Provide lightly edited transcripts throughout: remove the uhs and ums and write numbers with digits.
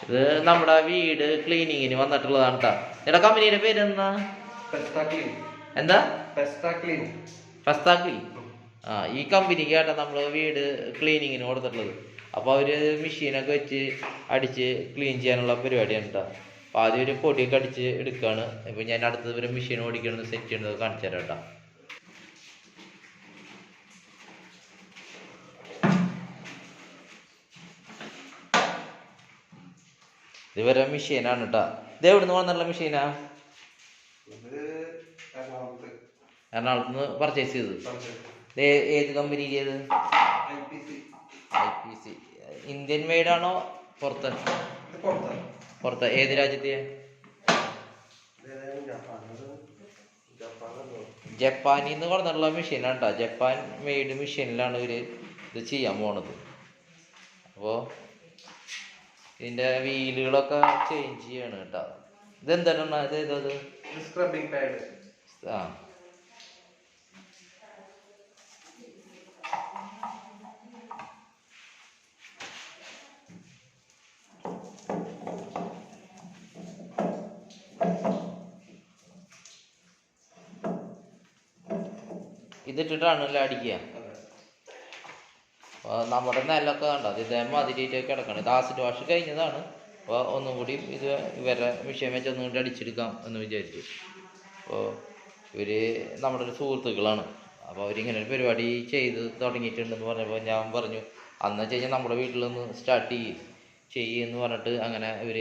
ഇത് നമ്മുടെ വീട് ക്ലീനിങ്ങിന് വന്നിട്ടുള്ളതാണ് കേട്ടോ. നിങ്ങളുടെ കമ്പനിയുടെ പേര് എന്താ? എന്താ? First clean. ഈ കമ്പനിക്കാണ് നമ്മൾ വീട് ക്ലീനിങ്ങിന് കൊടുത്തിട്ടുള്ളത്. അപ്പോൾ അവര് മെഷീനൊക്കെ വെച്ച് അടിച്ച് ക്ലീൻ ചെയ്യാനുള്ള പരിപാടിയാണ് കേട്ടോ. അപ്പോൾ ആദ്യം ഒരു പൊടിയൊക്കെ അടിച്ച് എടുക്കുകയാണ്. ഇപ്പോൾ ഞാൻ അടുത്തത് ഒരു മെഷീൻ ഓടിക്കണമെന്ന് സെറ്റ് ചെയ്യുന്നത് കാണിച്ചു തരാം കേട്ടോ. ഇതുവരെ മെഷീനാണ് കേട്ടോ. ഇത് എവിടെ നിന്ന് വന്നുള്ള മെഷീനാ? എറണാകുളത്ത് നിന്ന് പർച്ചേസ് ചെയ്തത്. ഏത് കമ്പനി ചെയ്ത്? IPC. ഇന്ത്യൻ മെയ്ഡ് ആണോ പുറത്ത്? പുറത്ത്. ഏത് രാജ്യത്തെ? ജപ്പാനിൽ നിന്ന് കൊണ്ടുള്ള മെഷീനാണ് കേട്ടോ. ജപ്പാൻ മെയ്ഡ് മെഷീനിലാണ് ഇവര് ഇത് ചെയ്യാൻ പോണത്. അപ്പോൾ ഇതിന്റെ വീലുകളൊക്കെ ചേഞ്ച് ചെയ്യാണ് കേട്ടോ. ഇതെന്താണ്? ഇത് സ്ക്രബിംഗ് പാഡ്. ഇതിട്ടിട്ടാണല്ലോ അടിക്കുക. നമ്മുടെ നിലൊക്കെ കണ്ടോ ഇതേമാതിരിയിട്ട് കിടക്കണം. ഇത് ആസിഡ് വാഷ് കഴിഞ്ഞതാണ്. അപ്പോൾ ഒന്നും കൂടി ഇത് ഇവരെ വിഷയം വെച്ച് ഒന്നും കൂടി അടിച്ചെടുക്കാം എന്ന് വിചാരിച്ചു. അപ്പോൾ ഇവർ നമ്മുടെ ഒരു സുഹൃത്തുക്കളാണ്. അപ്പോൾ അവരിങ്ങനെ ഒരു പരിപാടി ചെയ്ത് തുടങ്ങിയിട്ടുണ്ടെന്ന് പറഞ്ഞപ്പോൾ ഞാൻ പറഞ്ഞു അന്ന് വെച്ച് കഴിഞ്ഞാൽ നമ്മുടെ വീട്ടിലൊന്ന് സ്റ്റാർട്ട് ചെയ്യുമെന്ന് പറഞ്ഞിട്ട് അങ്ങനെ ഇവർ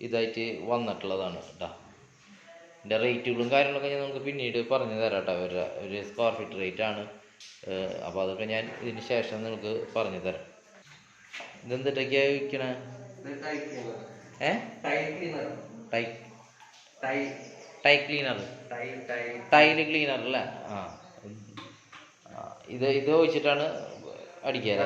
ഇതായിട്ട് വന്നിട്ടുള്ളതാണ് കേട്ടോ. ഇതിൻ്റെ റേറ്റുകളും കാര്യങ്ങളൊക്കെ ഞാൻ നമുക്ക് പിന്നീട് പറഞ്ഞു തരാം കേട്ടോ. ഒരു സ്ക്വയർ ഫീറ്റ് റേറ്റ് ആണ്. അപ്പോൾ അതൊക്കെ ഞാൻ ഇതിന് ശേഷം നിങ്ങൾക്ക് പറഞ്ഞു തരാം. ഇതെന്തിട്ടൊക്കെയാണ് വിൽക്കണേ? ടൈല് ക്ലീനർ അല്ലേ? ഇത് വെച്ചിട്ടാണ് അടിക്കുക.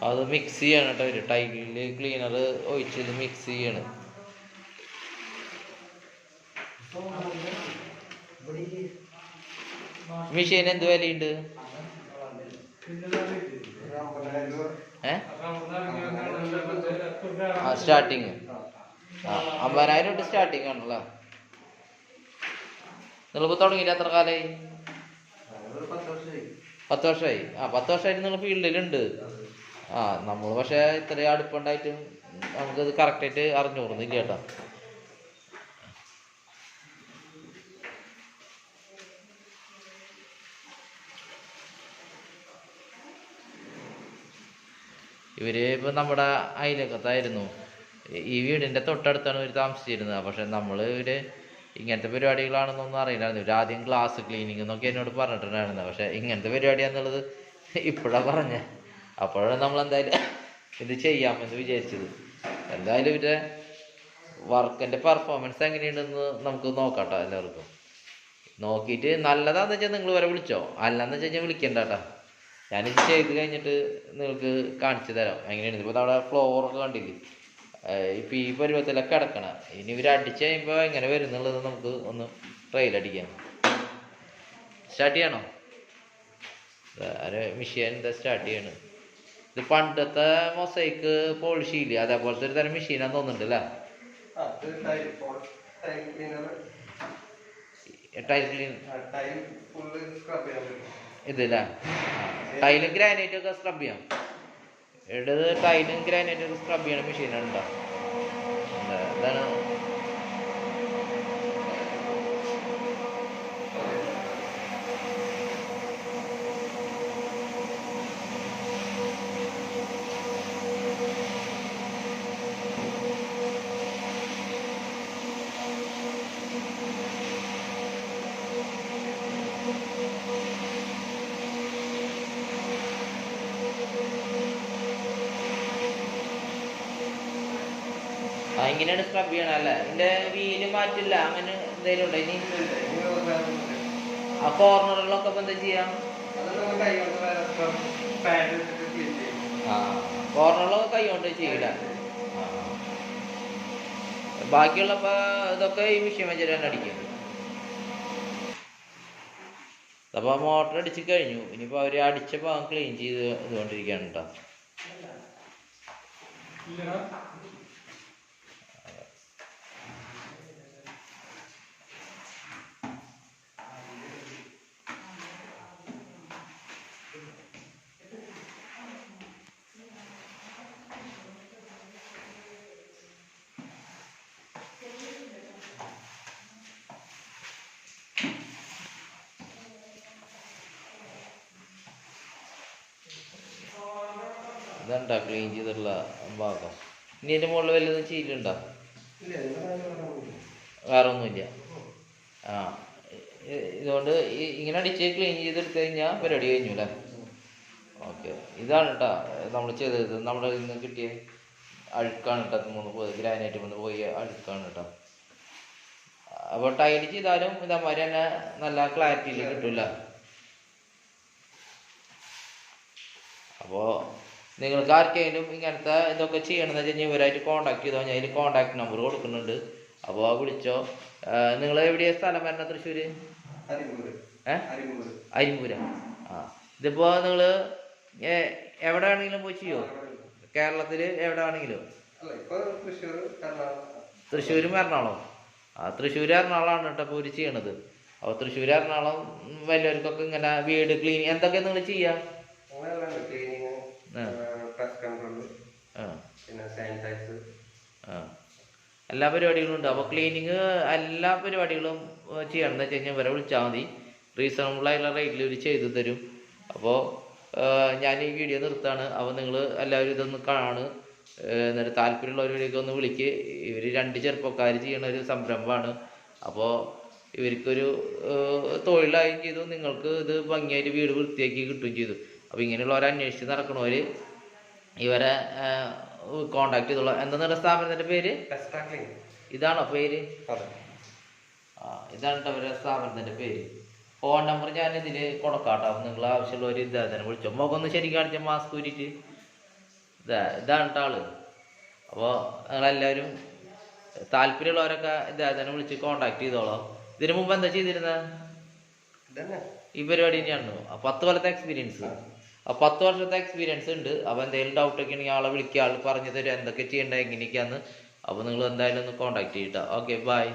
അത് മിക്സ് ചെയ്യാണ് കേട്ടോ. ഒരു ടൈല് ക്ലീനർ ഒഴിച്ചത് മിക്സ് ചെയ്യാണ്. മെഷീൻ എന്ത് വിലയുണ്ട്? സ്റ്റാർട്ടിങ് 50,000 തൊട്ട് സ്റ്റാർട്ടിങ് ആണല്ലോ. നിങ്ങളിപ്പോൾ തുടങ്ങിയിട്ട് എത്ര കാലമായി? 10 വർഷമായി. 10 വർഷമായിട്ട് നിങ്ങൾ ഫീൽഡിലുണ്ട്. നമ്മൾ പക്ഷേ ഇത്രയും അടുപ്പുണ്ടായിട്ടും നമുക്കത് കറക്റ്റായിട്ട് അറിഞ്ഞോറുന്നില്ല കേട്ടോ. ഇവര് ഇപ്പം നമ്മുടെ അയലക്കത്തായിരുന്നു. ഈ വീടിൻ്റെ തൊട്ടടുത്താണ് ഇവർ താമസിച്ചിരുന്നത്. പക്ഷെ ഇവര് ഇങ്ങനത്തെ പരിപാടികളാണെന്നൊന്നും അറിയില്ലായിരുന്നു. ഇവർ ആദ്യം ഗ്ലാസ് ക്ലീനിങ് എന്നൊക്കെ എന്നോട് പറഞ്ഞിട്ടുണ്ടായിരുന്നത്. പക്ഷെ ഇങ്ങനത്തെ പരിപാടിയാണെന്നുള്ളത് ഇപ്പോഴാണ് പറഞ്ഞത്. അപ്പോഴാണ് നമ്മൾ എന്തായാലും ഇത് ചെയ്യാമെന്ന് വിചാരിച്ചത്. എന്തായാലും ഇവരുടെ വർക്കിൻ്റെ പെർഫോമൻസ് എങ്ങനെയുണ്ടെന്ന് നമുക്ക് നോക്കാം കേട്ടോ. എല്ലാവർക്കും നോക്കിയിട്ട് നല്ലതാണെന്ന് വെച്ചാൽ നിങ്ങൾ വരെ വിളിച്ചോ, അല്ലാന്ന് വെച്ച് കഴിഞ്ഞാൽ വിളിക്കണ്ട കേട്ടോ. ഞാനിത് ചെയ്ത് കഴിഞ്ഞിട്ട് നിങ്ങൾക്ക് കാണിച്ചു തരാം എങ്ങനെയാണ്. ഇപ്പോൾ നമ്മുടെ ഫ്ലോറൊക്കെ കണ്ടില്ലേ, ഇപ്പം ഈ പരുവത്തിലൊക്കെ കിടക്കണം. ഇനി ഇവർ അടിച്ച് കഴിയുമ്പോൾ എങ്ങനെ വരുന്നുള്ളത് നമുക്ക് ഒന്ന് ട്രയലടിക്കാം. സ്റ്റാർട്ട് ചെയ്യണോ? മെഷീൻ എന്താ സ്റ്റാർട്ട് ചെയ്യണം. ഇത് പണ്ടത്തെ മൊസൈക്ക് പോളിഷ് ഇല്ലേ, അതേപോലത്തെ ഒരു തരം മെഷീനാന്ന് തോന്നുന്നുണ്ട് അല്ലേ? ടൈൽ ക്ലീൻ ഇതല്ലേ? ടൈലും ഗ്രാനൈറ്റും ഒക്കെ സ്ക്രബ് ചെയ്യാം. ഇടത് ടൈലും ഗ്രാനൈറ്റും ഒക്കെ സ്ക്രബ് ചെയ്യണ മെഷീനാണ് ഉണ്ടോ? ഇതാണ് ഇങ്ങനെയാണ് സ്ക്രബ് ചെയ്യണം അല്ലേ? ഇതിന്റെ വീല് മാറ്റില്ല അങ്ങനെ എന്തെങ്കിലും ഉണ്ടോ ഇനി? ആ കോർണറുകളൊക്കെ ഇപ്പൊ എന്താ ചെയ്യാം? കോർണറുകളൊക്കെ കൈ കൊണ്ട് ചെയ്യില്ല. ബാക്കിയുള്ളപ്പോൾ ഇതൊക്കെ ഈ മെഷീൻ വെച്ചിട്ട് തന്നെ അടിക്കും. അപ്പോൾ മോട്ടർ അടിച്ച് കഴിഞ്ഞു. ഇനിയിപ്പോൾ അവർ അടിച്ച ഭാഗം ക്ലീൻ ചെയ്ത് ഇതുകൊണ്ടിരിക്കുകയാണ് കേട്ടോ. ഇതുണ്ടാ ക്ലീൻ ചെയ്തിട്ടുള്ള ഭാഗം. ഇനി അതിൻ്റെ മുകളിൽ വല്ലതും ചെയ്യലുണ്ടോ? വേറെ ഒന്നുമില്ല. ആ ഇതുകൊണ്ട് ഇങ്ങനെ അടിച്ച് ക്ലീൻ ചെയ്തെടുത്ത് കഴിഞ്ഞാൽ പരിപാടി കഴിഞ്ഞു അല്ലേ? ഓക്കെ, ഇതാണ് കേട്ടോ നമ്മൾ ചെയ്തത്. നമ്മുടെ ഇന്ന് കിട്ടിയ അഴുക്കാണ് കേട്ടോ. ഗ്രാനൈറ്റ് വന്ന് പോയി അഴുക്കാണ് കേട്ടോ. അപ്പോൾ ടൈൽ ചെയ്താലും ഇതേമാതിരി തന്നെ നല്ല ക്ലാരിറ്റിയിൽ കിട്ടില്ല. അപ്പോൾ നിങ്ങൾക്ക് ആർക്കെങ്കിലും ഇങ്ങനത്തെ ഇതൊക്കെ ചെയ്യണമെന്ന് വെച്ച് കഴിഞ്ഞാൽ ഇവരായിട്ട് കോൺടാക്ട് ചെയ്തോ. ഞാൻ അതിൽ കോൺടാക്ട് നമ്പർ കൊടുക്കുന്നുണ്ട്. അപ്പോൾ വിളിച്ചോ. നിങ്ങൾ എവിടെയാണ് സ്ഥലം വരുന്നത്? തൃശ്ശൂർ അരിമ്പൂര. ആ ഇതിപ്പോൾ നിങ്ങൾ എവിടെ വേണമെങ്കിലും പോയി ചെയ്യുമോ? കേരളത്തിൽ എവിടെ വേണമെങ്കിലും? തൃശ്ശൂരും എറണാകുളം. ആ തൃശ്ശൂർ എറണാകുളമാണ് കേട്ടോ ഇപ്പോൾ ഇവർ ചെയ്യണത്. അപ്പോൾ തൃശ്ശൂർ എറണാകുളം വലിയവർക്കൊക്കെ ഇങ്ങനെ വീട് ക്ലീൻ എന്തൊക്കെയാണ് നിങ്ങൾ ചെയ്യുക? എല്ലാ പരിപാടികളും ഉണ്ട്. അപ്പോൾ ക്ലീനിങ് എല്ലാ പരിപാടികളും ചെയ്യണമെന്ന് വെച്ച് കഴിഞ്ഞാൽ ഇവരെ വിളിച്ചാൽ മതി. റീസണബിൾ ആയിട്ടുള്ള റേറ്റിൽ ഇവർ ചെയ്തു തരും. അപ്പോൾ ഞാൻ ഈ വീഡിയോ നിർത്താണ്. അപ്പോൾ നിങ്ങൾ എല്ലാവരും ഇതൊന്ന് കാണുക. എന്നിട്ട് താല്പര്യമുള്ളവരിലേക്ക് ഒന്ന് വിളിക്ക്. ഇവർ 2 ചെറുപ്പക്കാർ ചെയ്യണ ഒരു സംരംഭമാണ്. അപ്പോൾ ഇവർക്കൊരു തൊഴിലായും ചെയ്തു, നിങ്ങൾക്ക് ഇത് ഭംഗിയായിട്ട് വീട് വൃത്തിയാക്കി കിട്ടുകയും ചെയ്തു. അപ്പോൾ ഇങ്ങനെയുള്ളവരെ അന്വേഷിച്ച് നടക്കണവർ ഇവരെ കോണ്ടാക്ട് ചെയ്തോളാം. എന്താ സ്ഥാപനത്തിൻ്റെ പേര്? ഇതാണോ പേര്? ആ ഇതാണ് കേട്ടോ അവരുടെ സ്ഥാപനത്തിൻ്റെ പേര്. ഫോൺ നമ്പർ ഞാൻ ഇതിൽ കൊടുക്കാട്ടോ. അപ്പം നിങ്ങൾ ആവശ്യമുള്ളവർ ഇദ്ദേഹത്തിനെ വിളിച്ചോ. മുഖം ഒന്ന് ശരിക്കും കാണിച്ചാൽ മാസ്ക് ഊരിയിട്ട് ഇതാണ് കേട്ടോ ആള്. അപ്പോൾ നിങ്ങളെല്ലാവരും താല്പര്യമുള്ളവരൊക്കെ ഇദ്ദേഹത്തിനെ വിളിച്ച് കോണ്ടാക്ട് ചെയ്തോളാം. ഇതിനു മുമ്പ് എന്താ ചെയ്തിരുന്നത്? ഈ പരിപാടി തന്നെയാണ്. 10 കൊല്ലത്തെ എക്സ്പീരിയൻസ്. 10 വർഷത്തെ എക്സ്പീരിയൻസ് ഉണ്ട്. അപ്പോൾ എന്തെങ്കിലും ഡൗട്ടൊക്കെ ഉണ്ടെങ്കിൽ ആളെ വിളിക്കുക. ആൾ പറഞ്ഞു തരും എന്തൊക്കെ ചെയ്യേണ്ടത് എങ്ങനെയൊക്കെയാന്ന്. അപ്പോൾ നിങ്ങൾ എന്തായാലും ഒന്ന് കോണ്ടാക്ട് ചെയ്യട്ടോ. Okay, by.